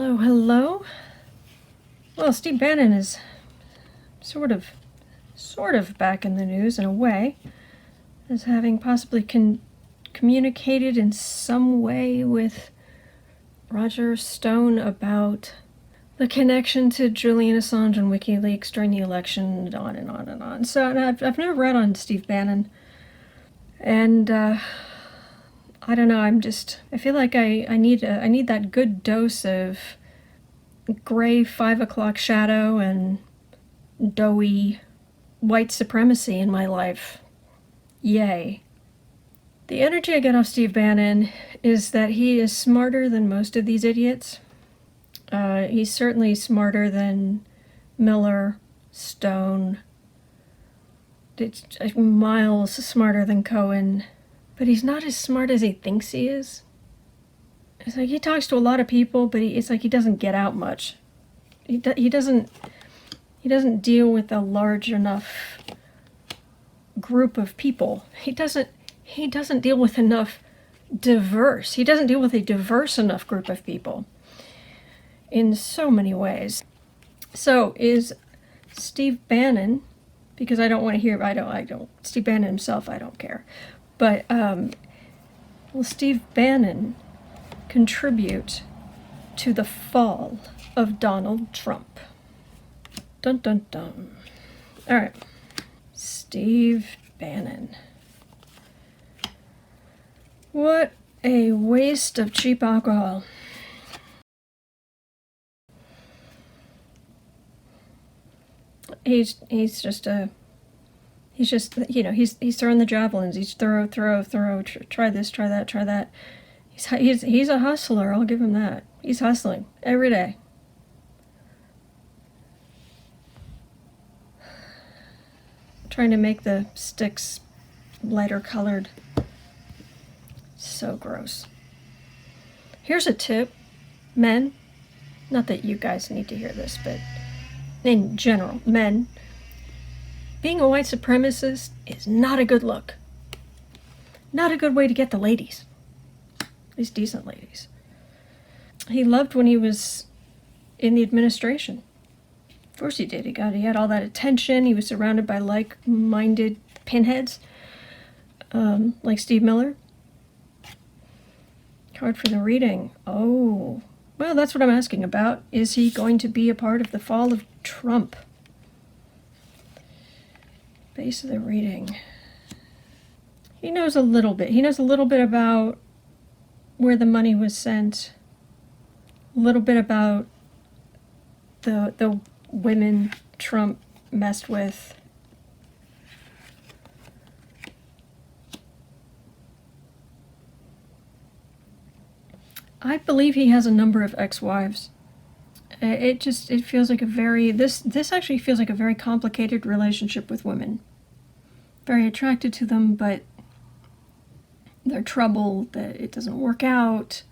Hello, hello. Well, Steve Bannon is sort of back in the news in a way, as having possibly communicated in some way with Roger Stone about the connection to Julian Assange and WikiLeaks during the election, and on and on and on. So I've never read on Steve Bannon, and I don't know. I feel like I need that good dose of gray 5 o'clock shadow and doughy white supremacy in my life. Yay. The energy I get off Steve Bannon is that he is smarter than most of these idiots. He's certainly smarter than Miller, Stone, miles smarter than Cohen, but he's not as smart as he thinks he is. It's like he talks to a lot of people, but it's like he doesn't get out much. He doesn't deal with a large enough group of people. He doesn't deal with enough diverse. He doesn't deal with a diverse enough group of people in so many ways. So is Steve Bannon, because I don't want to hear, Steve Bannon himself, I don't care. But will Steve Bannon contribute to the fall of Donald Trump? Dun dun dun. All right. Steve Bannon. What a waste of cheap alcohol. He's just throwing the javelins. He's throw, try this, try that. He's a hustler, I'll give him that. He's hustling every day. Trying to make the sticks lighter colored. So gross. Here's a tip, men, not that you guys need to hear this, but in general, men, being a white supremacist is not a good look. Not a good way to get the ladies. At least decent ladies. He loved when he was in the administration. Of course he did. He had all that attention. He was surrounded by like-minded pinheads, like Steve Miller. Card for the reading. Oh, well, that's what I'm asking about. Is he going to be a part of the fall of Trump? Base of the reading. He knows a little bit. He knows a little bit about where the money was sent. A little bit about the women Trump messed with. I believe he has a number of ex-wives. It feels like this actually feels like a very complicated relationship with women. Very attracted to them, but they're troubled that it doesn't work out.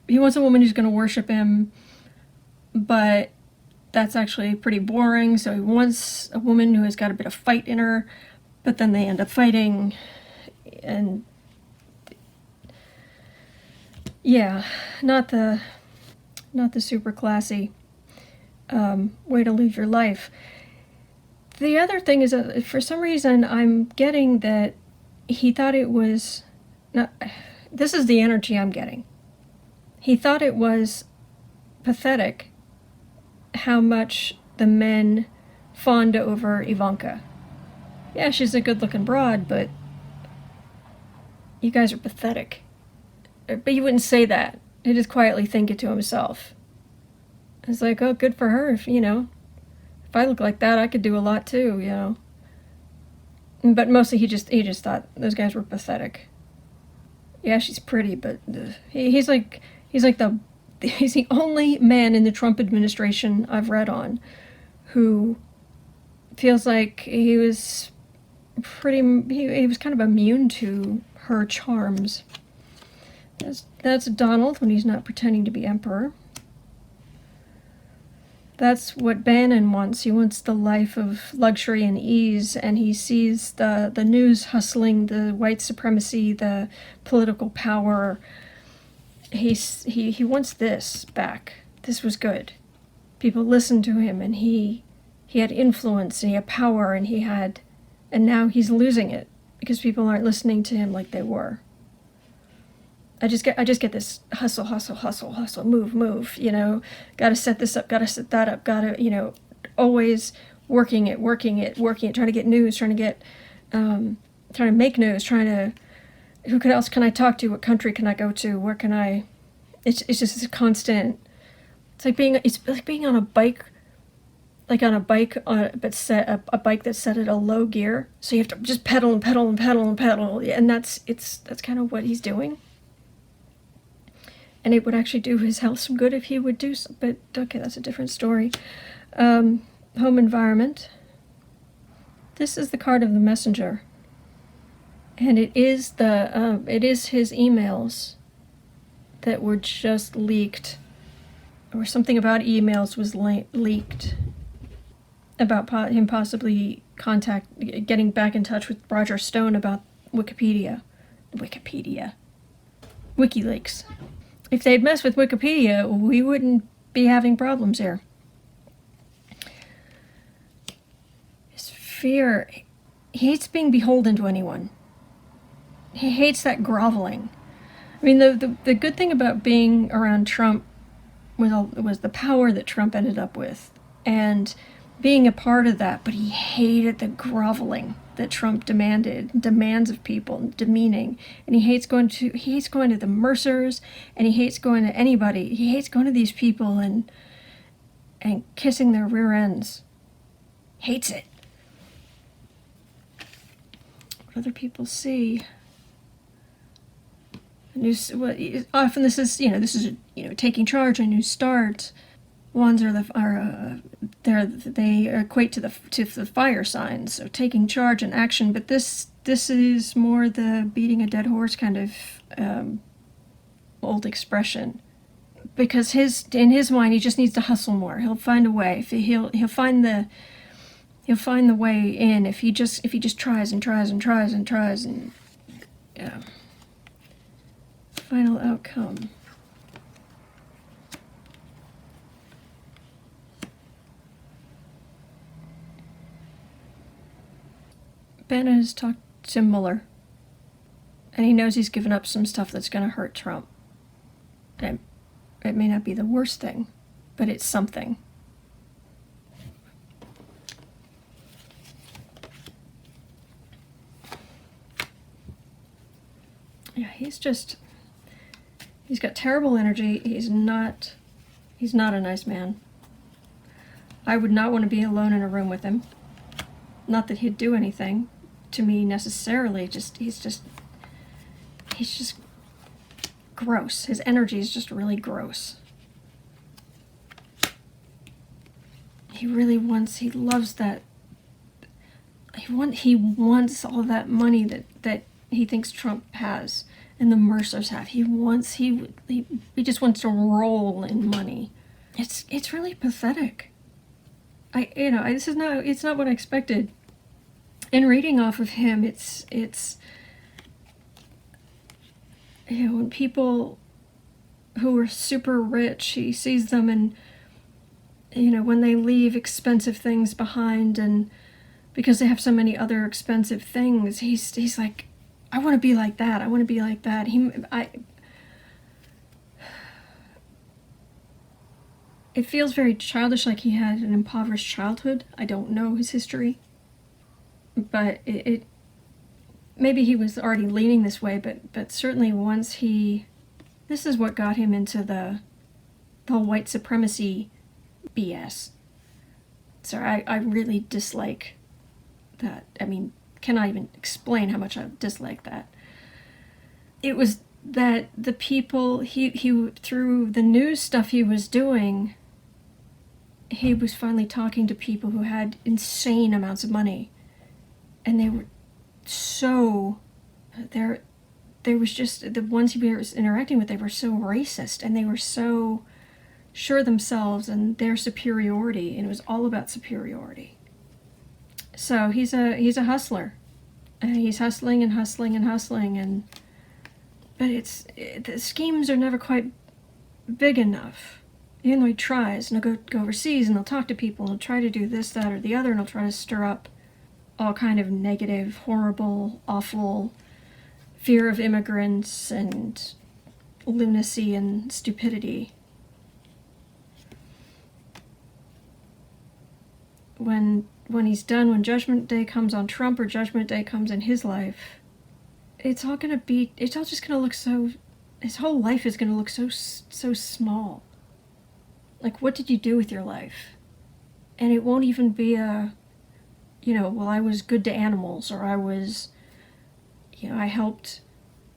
He wants a woman who's going to worship him, but that's actually pretty boring, so he wants a woman who has got a bit of fight in her, but then they end up fighting, and yeah, not the super classy way to live your life. The other thing is that for some reason I'm getting that he thought it was not. This is the energy I'm getting. He thought it was pathetic how much the men fawned over Ivanka. Yeah, she's a good-looking broad, but you guys are pathetic. But he wouldn't say that. He'd just quietly think it to himself. It's like, oh, good for her. If I look like that, I could do a lot too, But mostly he just thought those guys were pathetic. Yeah, she's pretty, but he's the only man in the Trump administration I've read on who feels like he was kind of immune to her charms. That's Donald when he's not pretending to be emperor. That's what Bannon wants. He wants the life of luxury and ease, and he sees the news hustling, the white supremacy, the political power. He wants this back. this was good. People listened to him, and he had influence, and he had power, and now he's losing it because people aren't listening to him like they were. I just get this hustle, move, gotta set this up, gotta set that up, gotta, always working it, trying to get news, trying to make news, who else can I talk to, what country can I go to, where can I, it's just this constant, it's like being on a bike, but a bike that's set at a low gear, so you have to just pedal, and that's kind of what he's doing. And it would actually do his health some good if he would do so, but okay, that's a different story. Home environment. This is the card of the messenger. And it is his emails that were just leaked, or something about emails was leaked about him possibly getting back in touch with Roger Stone about WikiLeaks. If they'd messed with Wikipedia, we wouldn't be having problems here. His fear, he hates being beholden to anyone. He hates that groveling. I mean, the good thing about being around Trump was the power that Trump ended up with, and being a part of that, but he hated the groveling that Trump demands of people, demeaning. And he hates going to the Mercers, and he hates going to anybody. He hates going to these people and kissing their rear ends. Hates it. What other people see? Often this is taking charge, a new start. Wands they equate to the fire signs, so taking charge and action. But this is more the beating a dead horse kind of old expression, because in his mind he just needs to hustle more. He'll find a way. He'll find the way in if he just tries and final outcome. Bannon has talked to Mueller, and he knows he's given up some stuff that's going to hurt Trump. And it may not be the worst thing, but it's something. Yeah, he's got terrible energy. He's not a nice man. I would not want to be alone in a room with him. Not that he'd do anything to me necessarily, he's just gross. His energy is just really gross. He loves that. He wants all that money that he thinks Trump has and the Mercers have. He just wants to roll in money. It's really pathetic. It's not what I expected. In reading off of him, it's when people who are super rich, he sees them, and when they leave expensive things behind, and because they have so many other expensive things, he's like, I want to be like that. I want to be like that. It feels very childish, like he had an impoverished childhood. I don't know his history, but it maybe he was already leaning this way, but certainly this is what got him into the whole white supremacy BS. So I really dislike that. I mean, cannot even explain how much I dislike that. It was that the people he through the news stuff he was doing, he was finally talking to people who had insane amounts of money, and they were there was just the ones he was interacting with, they were so racist, and they were so sure themselves and their superiority, and it was all about superiority. So he's a hustler, and he's hustling, but the schemes are never quite big enough. Even though he tries, and he'll go overseas and he'll talk to people and he'll try to do this, that, or the other, and he'll try to stir up all kind of negative, horrible, awful fear of immigrants and lunacy and stupidity. When he's done, when Judgment Day comes on Trump or Judgment Day comes in his life, it's all just gonna look so, his whole life is gonna look so small. Like, what did you do with your life? And it won't even be a, well, I was good to animals, or I was, I helped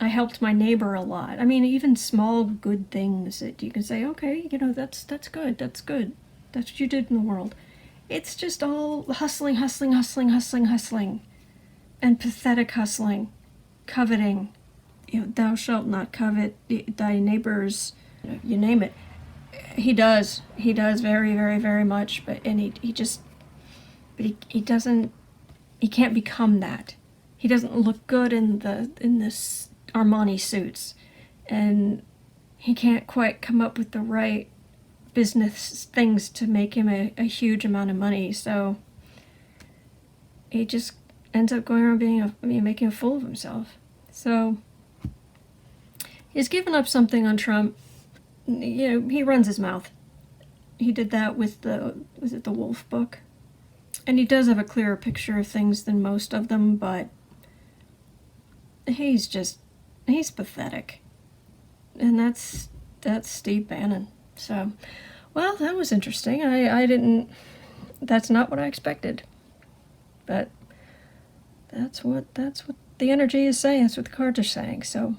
my neighbor a lot. I mean, even small good things that you can say, okay, that's good. That's what you did in the world. It's just all hustling, and pathetic hustling, coveting. Thou shalt not covet thy neighbor's, you name it. He does very, very, very much, but he doesn't, he can't become that. He doesn't look good in this Armani suits, and he can't quite come up with the right business things to make him a huge amount of money, so he just ends up going around making a fool of himself. So he's given up something on Trump. He runs his mouth. He did that with the Wolf book, and he does have a clearer picture of things than most of them, but he's pathetic, and that's Steve Bannon. So, well, that was interesting. That's not what I expected, but that's what the energy is saying. That's what the cards are saying. So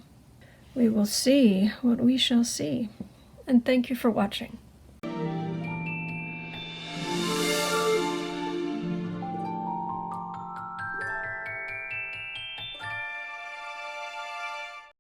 we will see what we shall see. And thank you for watching.